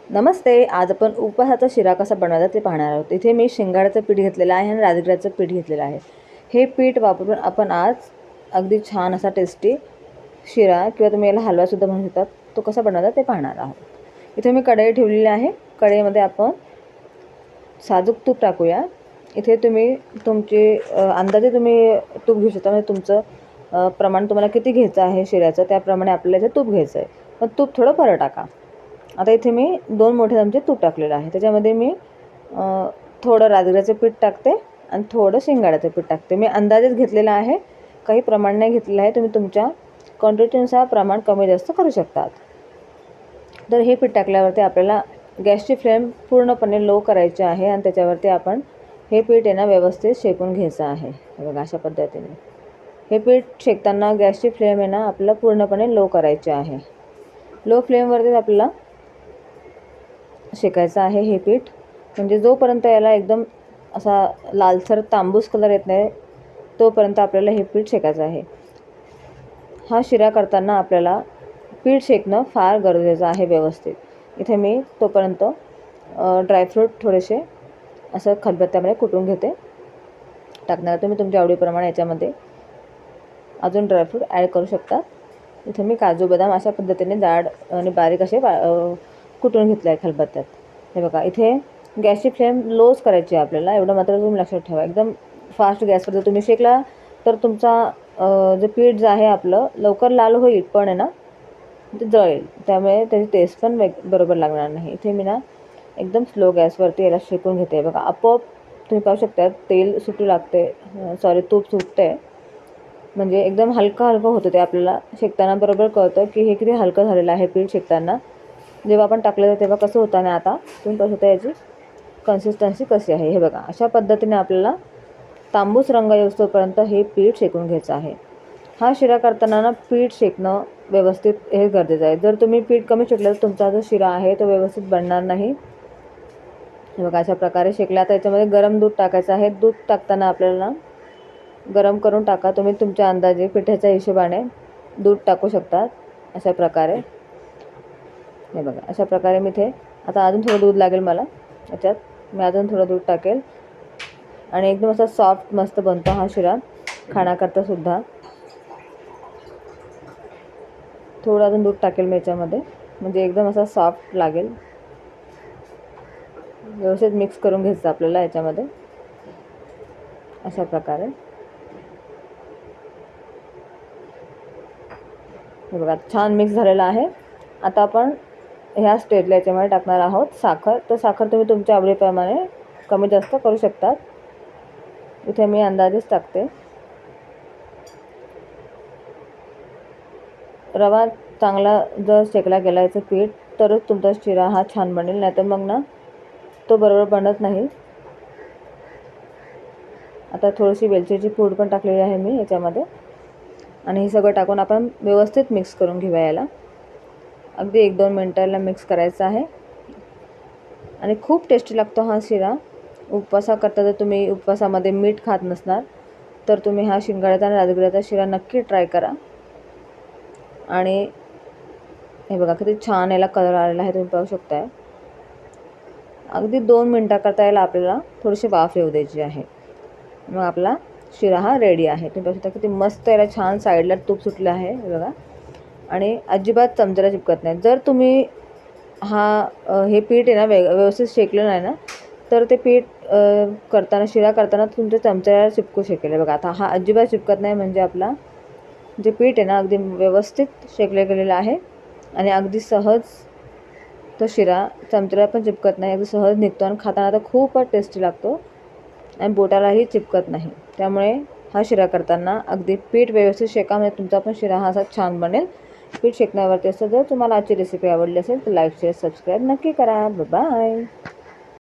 नमस्ते. आज आपण उपवासाचा शिरा कसा बनवायचा ते पाहणार आहोत. इथे मी शेंगाड्याचं पीठ घेतलेलं आहे आणि राजगिऱ्याचं पीठ घेतलेलं आहे. हे पीठ वापरून आपण आज अगदी छान असा टेस्टी शिरा किंवा तुम्ही याला हलवासुद्धा म्हणू शकता, तो कसा बनवायचा ते पाहणार आहोत. इथे मी कढई ठेवलेली आहे. कढईमध्ये आपण साजूक तूप टाकूया. इथे तुम्ही तुमचे अंदाजे तुम्ही तूप घेऊ शकता. म्हणजे तुमचं प्रमाण तुम्हाला किती घ्यायचं आहे शिऱ्याचं, त्याप्रमाणे आपल्याला इथे तूप घ्यायचं आहे. पण तूप थोडं बरं टाका. आता इथे मी 2 मोठे चमचे तूप टाकलेलं आहे. त्याच्यामध्ये मी थोडं राजगिऱ्याचं पीठ टाकते आणि थोडं शेंगाड्याचं पीठ टाकते. मी अंदाजेच घेतलेला आहे, काही प्रमाण नाही घेतलेलं आहे. तुम्ही तुमच्या क्वांटिटीनुसार प्रमाण कमी जास्त करू शकतात. तर हे पीठ टाकल्यावरती आपल्याला गॅसची फ्लेम पूर्णपणे लो करायची आहे आणि त्याच्यावरती आपण हे पीठ व्यवस्थित शेकून घ्यायचं आहे. हे बघा, अशा पद्धतीने हे पीठ शेकताना गॅसची फ्लेम आपल्याला पूर्णपणे लो करायची आहे. लो फ्लेमवरतीच आपल्याला शेकायचं आहे हे पीठ. म्हणजे जोपर्यंत याला एकदम असा लालसर तांबूस कलर येत नाही तोपर्यंत आपल्याला हे पीठ शेकायचं आहे. हा शिरा करताना आपल्याला पीठ शेकणं फार गरजेचं आहे व्यवस्थित. इथे मी तोपर्यंत ड्रायफ्रूट थोडेसे असं खलबत्त्यामध्ये कुटून घेते. टाकणार तुम्ही तुमच्या आवडीप्रमाणे याच्यामध्ये अजून ड्रायफ्रूट ॲड करू शकता. इथे मी काजू बदाम अशा पद्धतीने जाड आणि बारीक असे कुटून घेतलं आहे खलबत्त्यात. हे बघा, इथे गॅसची फ्लेम लोच करायची आहे आपल्याला, एवढं मात्र तुम्ही लक्षात ठेवा. एकदम फास्ट गॅसवर जर तुम्ही शेकला तर तुमचा जे पीठ जे आहे आपलं लवकर लाल होईल, पण ते जळेल. त्यामुळे त्याची टेस्ट पण बरोबर लागणार नाही. इथे मी एकदम स्लो गॅसवरती याला शेकून घेते. बघा, आपोआप तुम्ही पाहू शकता तेल सुटू लागते, तूप सुटते. म्हणजे एकदम हलकं होतं ते. आपल्याला शेकताना बरोबर कळतं की हे किती हलकं झालेलं आहे पीठ शेकताना. जेव्हा आपण टाकलं तेव्हा कसं होतं आणि आता तुम्ही पाहू शकता याची कन्सिस्टन्सी कशी आहे. हे बघा, अशा पद्धतीने आपल्याला तांबूस रंग येऊपर्यंत हे पीठ शेकून घ्यायचं आहे. हा शिरा करताना पीठ शेकणं व्यवस्थित हे गरजेचं आहे. जर तुम्ही पीठ कमी शेकलं तर तुमचा जो शिरा आहे तो व्यवस्थित बनणार नाही. हे बघा, अशा प्रकारे शेकला. आता याच्यामध्ये गरम दूध टाकायचं आहे. दूध टाकताना आपल्याला गरम करून टाका. तुम्ही तुमच्या अंदाजे पिठाच्या हिशोबाने दूध टाकू शकतात. अशा प्रकारे हे बघा, अशा प्रकारे मी इथे आता अजून थोडं दूध लागेल मला. याच्यात मी अजून थोडं दूध टाकेल आणि एकदम असा सॉफ्ट मस्त बनतो हा शिरा खाण्याकरता सुद्धा. थोडं अजून दूध टाकेल मी याच्यामध्ये, म्हणजे एकदम असा सॉफ्ट लागेल. व्यवस्थित मिक्स करून घ्यायचं आपल्याला याच्यामध्ये अशा प्रकारे. हे बघा, छान मिक्स झालेला आहे. आता आपण ह्या स्टेजला याच्यामध्ये टाकणार आहोत साखर. तर साखर तुम्ही तुमच्या आवडीप्रमाणे कमी जास्त करू शकतात. इथे मी अंदाजेच टाकते. रवा चांगला जर शेकला गेला याचं पीठ तरच तुमचा शिरा हा छान बनेल, नाहीतर मग तो बरोबर बनत नाही. आता थोडीशी वेलचीची पूड पण टाकलेली आहे मी याच्यामध्ये आणि हे सगळं टाकून आपण व्यवस्थित मिक्स करून घेऊया. याला अगदी 1-2 मिनटाला मिक्स करायचं आहे आणि खूप टेस्टी लागतो हा शिरा. उपवासाकरता जर तुम्ही उपवासामध्ये मीठ खात नसणार तर तुम्ही हा शेंगाड्याचा आणि राजगिऱ्याचा शिरा नक्की ट्राय करा. आणि हे बघा, किती छान याला कलर आलेला आहे, तुम्ही पाहू शकताय. अगदी 2 मिनटाकरता याला आपल्याला थोडीशी वाफ येऊ द्यायची आहे. मग आपला शिरा हा रेडी आहे. तुम्ही पाहू शकता किती मस्त याला छान साईडला तूप सुटलं आहे. हे बघा, आणि अजिबात चमच्याला चिपकत नाही. जर तुम्ही हे पीठ व्यवस्थित शेकलं नाही तर ते पीठ करताना शिरा करताना तुमच्या चमच्याला चिपकू शकेल. बघा, आता हा अजिबात चिपकत नाही. म्हणजे आपला जे पीठ अगदी व्यवस्थित शेकलं गेलेलं आहे आणि अगदी सहज तो शिरा चमच्याला पण चिपकत नाही. अगदी सहज निघतो आणि खाताना तर खूपच टेस्टी लागतो आणि बोटालाही चिपकत नाही. त्यामुळे हा शिरा करताना अगदी पीठ व्यवस्थित शेका, म्हणजे तुमचा पण शिरा हा असा छान बनेल. पीठ शेकण्यावरती असतं. जर तुम्हाला आजची रेसिपी आवडली असेल तर लाईक, शेअर, सबस्क्राईब नक्की करा. बाय.